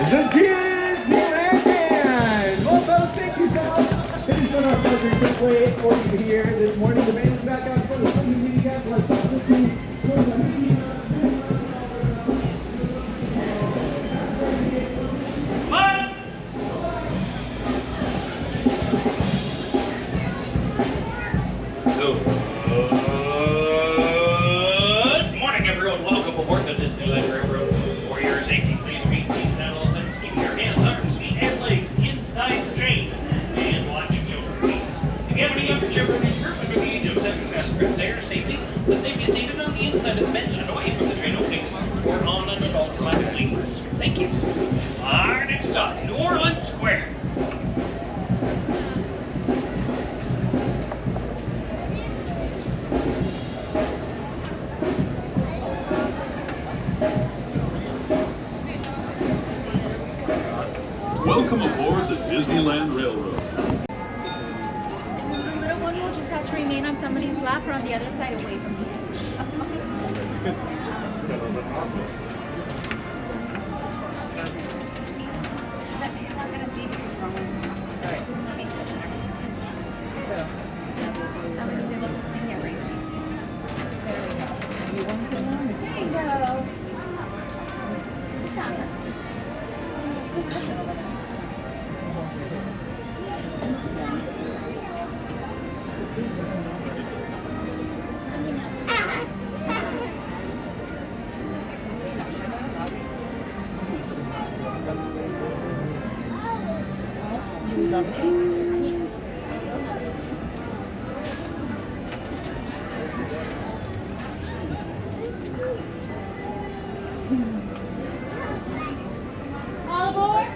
the Disneyland Band. Well, folks, thank you so much. It has been our pleasure to play it for you here this morning. The band is back out for the social media guys like Good morning, everyone. Welcome aboard the Disneland Railroad. For your safety, please read seat pedals and keep your hands, arms, feet, and legs inside the train. And watch your children, please. If you have any younger children in group under the age of 7, fast grip their safety, let them be seated on the inside of the bench and away from the train openings or on an adult climbing leaders. Thank you. Our next stop, New Orleans Square. Welcome aboard the Disneyland Railroad. The little one will just have to remain on somebody's lap or on the other side away from you. He's not going to see because wrong one's not. Alright, let me sit there. That way he's able to sing everything. There we go. You want to go? There you go. All aboard!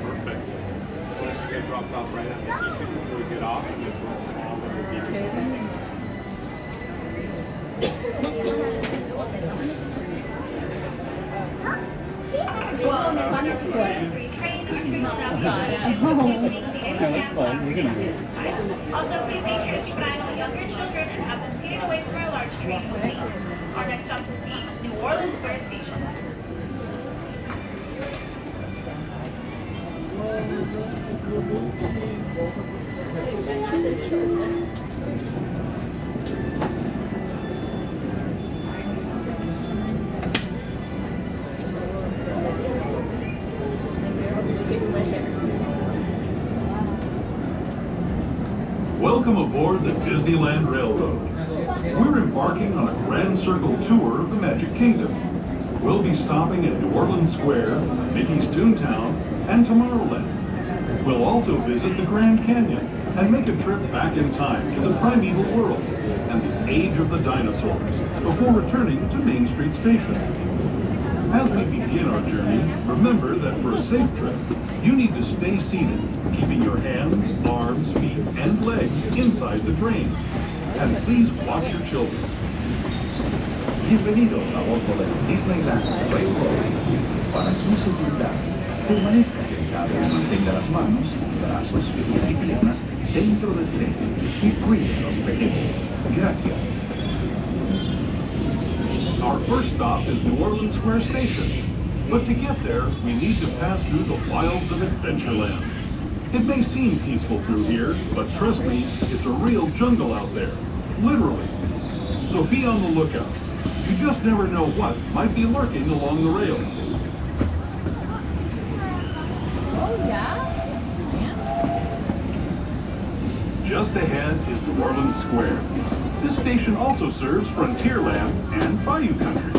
Perfect. Get dropped off right after before we get off. And just roll all over the beach. Also, please make sure to keep an eye on the younger children and have them seated away from our large train. Our next stop will be New Orleans Square Station. Welcome aboard the Disneyland Railroad. We're embarking on a grand circle tour of the Magic Kingdom. We'll be stopping at New Orleans Square, Mickey's Toontown, and Tomorrowland. We'll also visit the Grand Canyon and make a trip back in time to the Primeval World and the age of the dinosaurs before returning to Main Street Station. As we begin our journey, remember that for a safe trip, you need to stay seated, keeping your hands, arms, feet, and legs inside the train. And please watch your children. Bienvenidos a bordo del Disneyland Railroad. Para su seguridad, permanezca sentado y mantenga las manos, brazos, pies y piernas dentro del tren y cuide a los pequeños. Gracias. Our first stop is New Orleans Square Station. But to get there, we need to pass through the wilds of Adventureland. It may seem peaceful through here, but trust me, it's a real jungle out there. Literally. So be on the lookout. You just never know what might be lurking along the rails. Oh, yeah? Just ahead is New Orleans Square. This station also serves Frontierland and Bayou Country.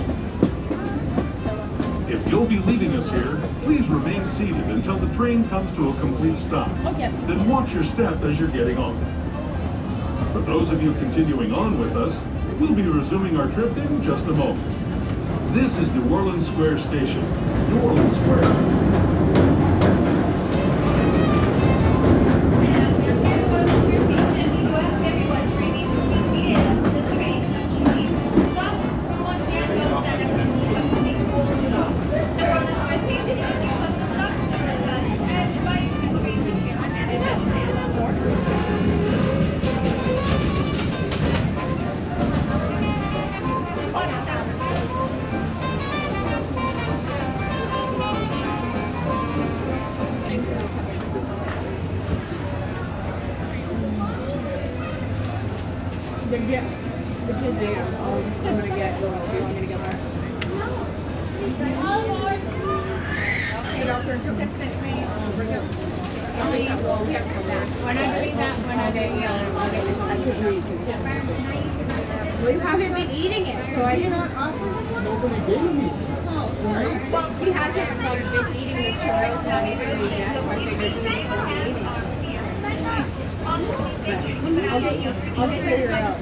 If you'll be leaving us here, please remain seated until the train comes to a complete stop. Okay. Then watch your step as you're getting off. For those of you continuing on with us, we'll be resuming our trip in just a moment. This is New Orleans Square Station, New Orleans Square. Then get the kids ate them. I'm gonna get. Do you want me to get more? Get out there and come. Bring it. We're not doing that. We're not doing Well, you haven't been eating it, so I did not offer him. Nobody gave me. Oh, sorry. He hasn't been eating the churros and anything yet, so I figured he was going to be eating it. I'll get you your out.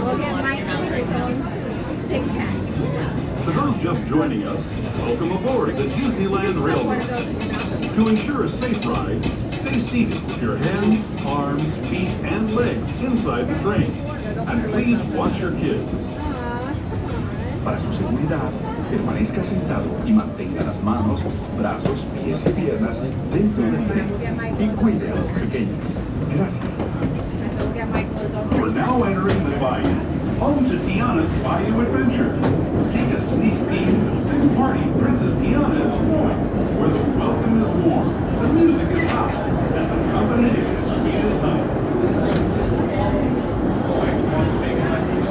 We'll get Michael his own six-pack. For those just joining us, welcome aboard the Disneyland Railroad. To ensure a safe ride, stay seated with your hands, arms, feet, and legs inside the train. And please watch your kids. Para su seguridad, permanezca sentado y mantenga las manos, brazos, pies y piernas dentro del tren y cuide a los pequeños. Gracias. We'll get Michael his own. We're now entering the bayou, home to Tiana's Bayou Adventure. Take a sneak peek at the big party Princess Tiana is throwing, where the welcome is warm, the music is hot, and the company is sweet as honey. When it comes to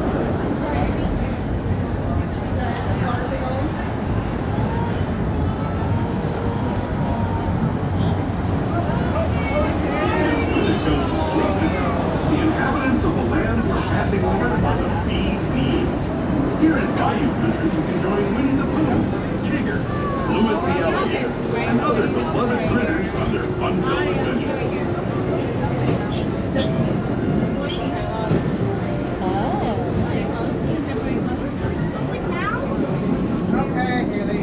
sweetness, the inhabitants of the land we're passing over are the bee's knees. Here in Bayou Country, you can join Winnie the Pooh, Tigger, Louis the Alligator, and other beloved critters on their fun-filled adventures. Okay, Haley.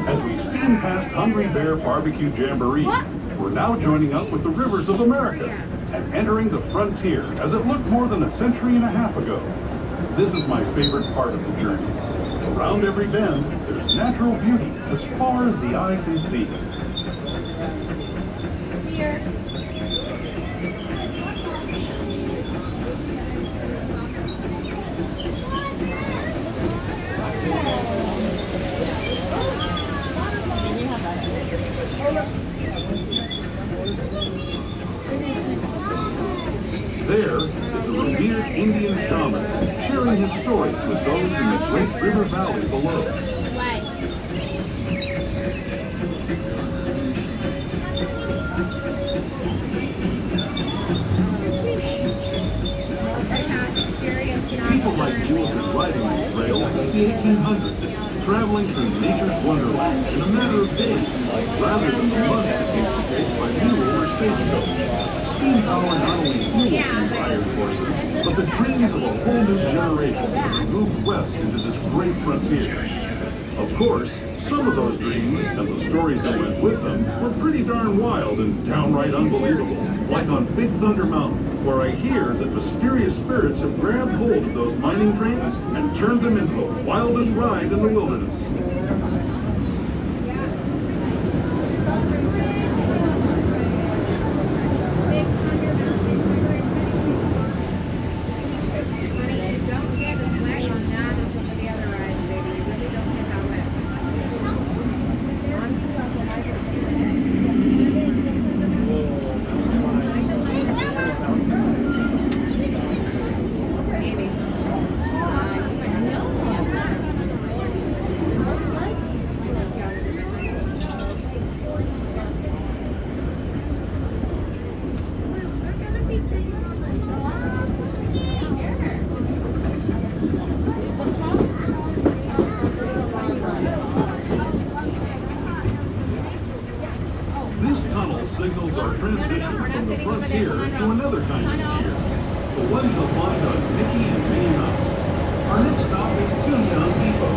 As we steam past Hungry Bear Barbecue Jamboree, we're now joining up with the rivers of America and entering the frontier as it looked more than a century and a half ago. This is my favorite part of the journey. Around every bend, there's natural beauty as far as the eye can see. There is the revered Indian shaman sharing his stories with those in the great river valley below. People like you have been riding these rails since the 1800s, traveling through nature's wonderland in a matter of days, rather than the months it used to take by mule or stagecoach. Steam power not only fuels these iron horses, but the dreams of a whole new generation as we moved west into this great frontier. Of course, some of those dreams and the stories that went with them were pretty darn wild and downright unbelievable, like on Big Thunder Mountain, where I hear that mysterious spirits have grabbed hold of those mining trains and turned them into the wildest ride in the wilderness. Don't get as wet on that as some of the other rides, baby. You really don't get that wet. Maybe. This tunnel signals our transition from the frontier to another kind of gear, the ones you'll find on Mickey and Minnie Mouse. Our next stop is Toontown Depot,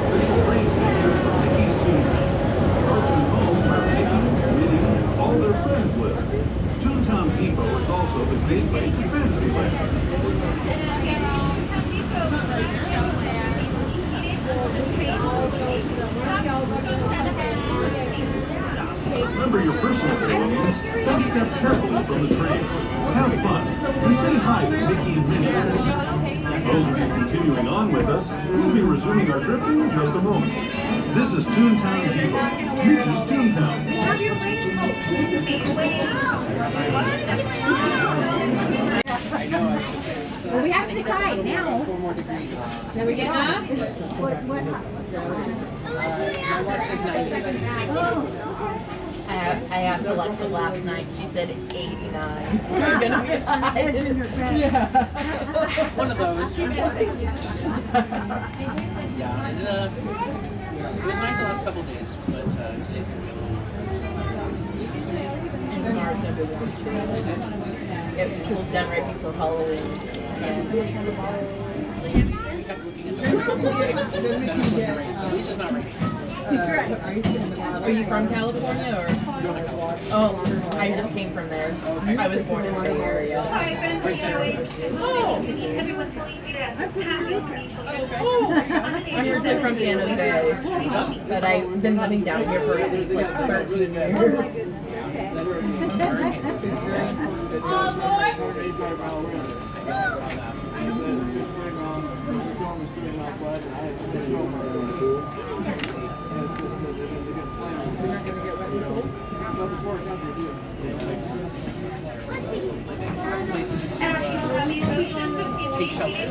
official train station for Mickey's Toontown, a cartoon home where Mickey, Minnie, and all their friends live. Toontown Depot is also the gateway to Fantasyland. Remember your personal belongings, then step carefully from the train. Have fun, and say hi to Mickey and Minnie. Those of you continuing on with us, we'll be resuming our trip in just a moment. This is Toontown Depot, Mickey's Toontown. Have your raincoat. Make way. Well, we have to decide now. Are we getting up? I asked Alexa last night. She said 89. We're gonna be high. Yeah. One of those. Yeah, it was nice the last couple of days, but today's gonna be a little warm. And tomorrow's gonna be warm too. Is it? It cools down right before Halloween. We kept looking at the Lisa's not ready. Are you from California or? Oh, I just came from there. I was born in the Bay Area. Hi, friends. Oh. Everyone's so easy to have Oh, I heard that from San Jose, but I've been living down here for at least like 13 years. Take shelter.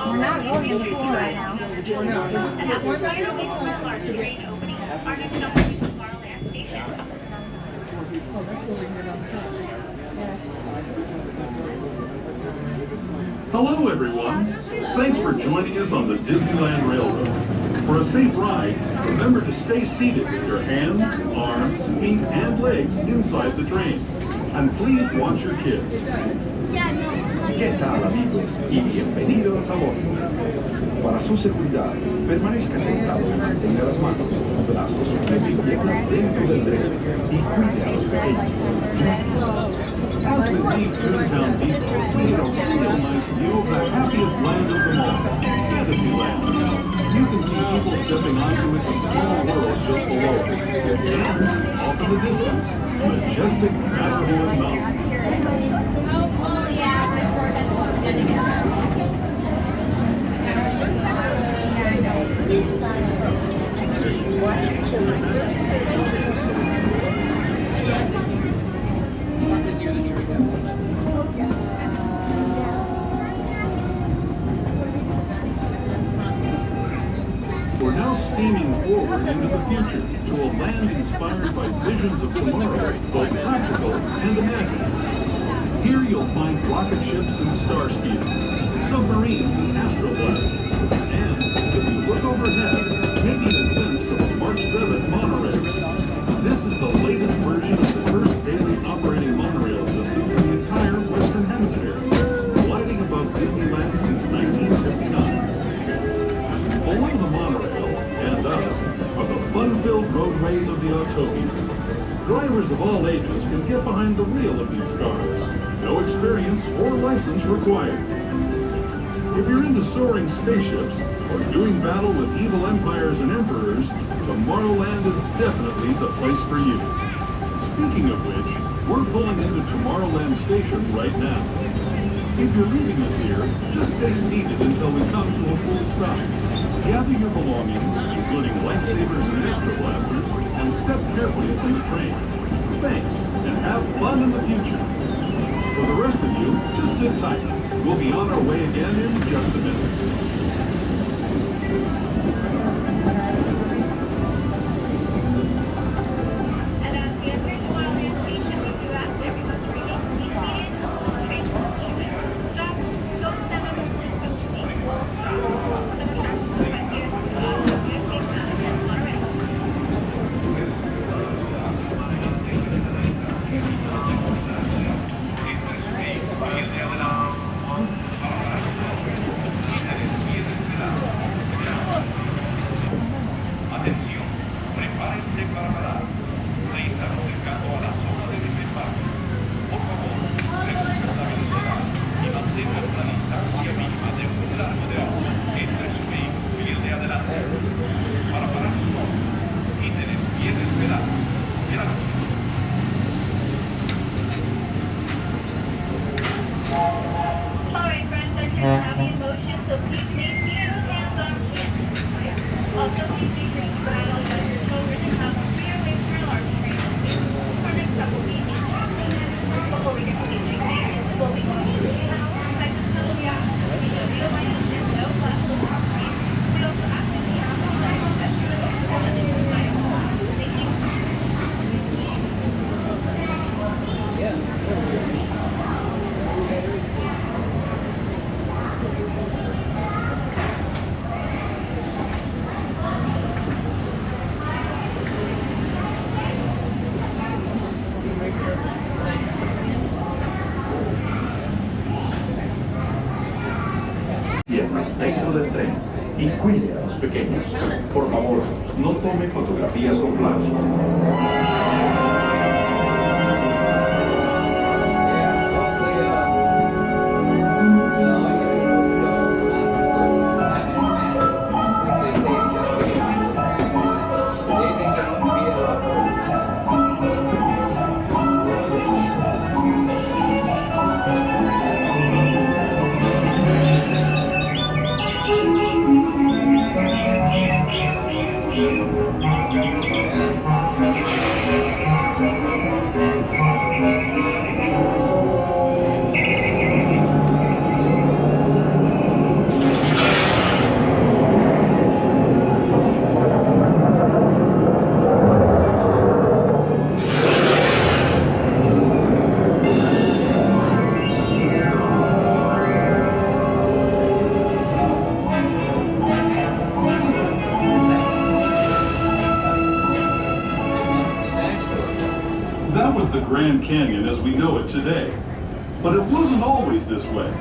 We're not going to the pool right now. We're not. And after the large train openings, our next stop will be Tomorrowland Station. Hello, everyone. Thanks for joining us on the Disneyland Railroad. For a safe ride, remember to stay seated with your hands, arms, feet, and legs inside the train. And please watch your kids. ¿Qué tal, amigos? Y bienvenidos a bordo. Para su seguridad, permanezca sentado y mantenga las manos, brazos, pies y piernas dentro del tren y cuide a los pequeños. Gracias. As we leave Toontown Depot, we get a real nice view of the happiest land of them all, Fantasyland. You can see people stepping onto It's a Small World just below us. And, off in the distance, majestic Matterhorn Mountain. Busier than you were. We're now steaming forward into the future to a land inspired by visions of tomorrow, both practical and imagined. Here you'll find rocket ships and star speeders, submarines and astroblasters, and, if you look overhead, taking a glimpse of a March 7 monorail. This is the latest version of the first daily operating monorail system in the entire Western Hemisphere, gliding above Disneyland since 1959. Below the monorail, and us, are the fun-filled roadways of the Autopia. Drivers of all ages can get behind the wheel of these cars. No experience or license required. If you're into soaring spaceships or doing battle with evil empires and emperors, Tomorrowland is definitely the place for you. Speaking of which, we're pulling into Tomorrowland Station right now. If you're leaving us here, just stay seated until we come to a full stop. Gather your belongings, including lightsabers and astroblasters, and step carefully from the train. Thanks, and have fun in the future. For the rest of you, just sit tight. We'll be on our way again in just a minute. And as we enter Tomorrowland Station, we do ask everyone to remain seated until the train stops. Stop, don't stand up and go to seats. Stop. The instructions are right here. Atención, prepárense para parar. Se está acercando a la zona de desembarque. Por favor, reduzcan la velocidad y mantengan la distancia mínima de un brazo de agua entre su vehículo y el de adelante. Para parar su auto, quiten el pie del pedal. y cuide a los pequeños. Por favor, no tome fotografías con flash. That was the Grand Canyon as we know it today. But it wasn't always this way.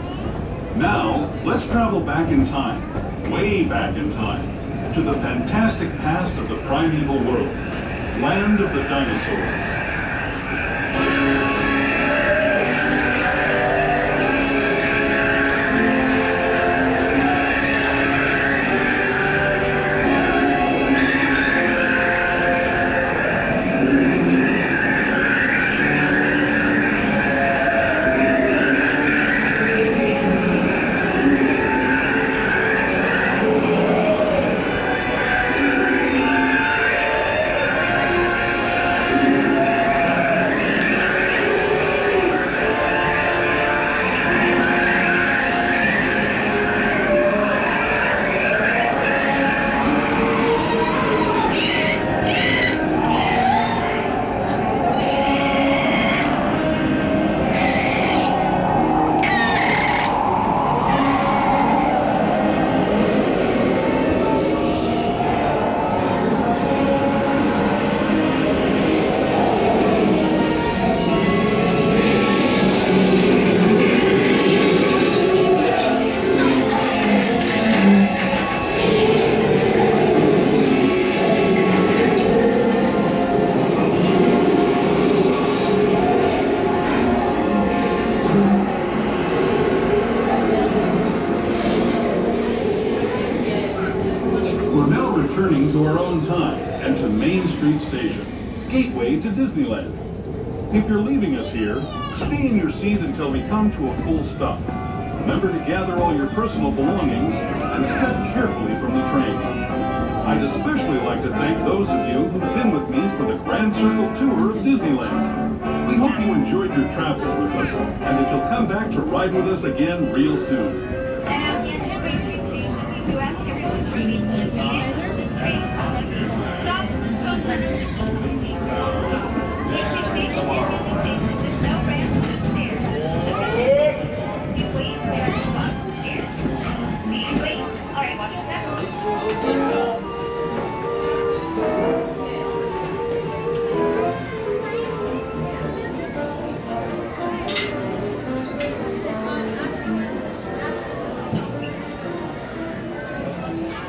Now, let's travel back in time, way back in time, to the fantastic past of the primeval world, land of the dinosaurs. Returning to our own time and to Main Street Station, gateway to Disneyland. If you're leaving us here, stay in your seat until we come to a full stop. Remember to gather all your personal belongings and step carefully from the train. I'd especially like to thank those of you who've been with me for the Grand Circle Tour of Disneyland. We hope you enjoyed your travels with us and that you'll come back to ride with us again real soon.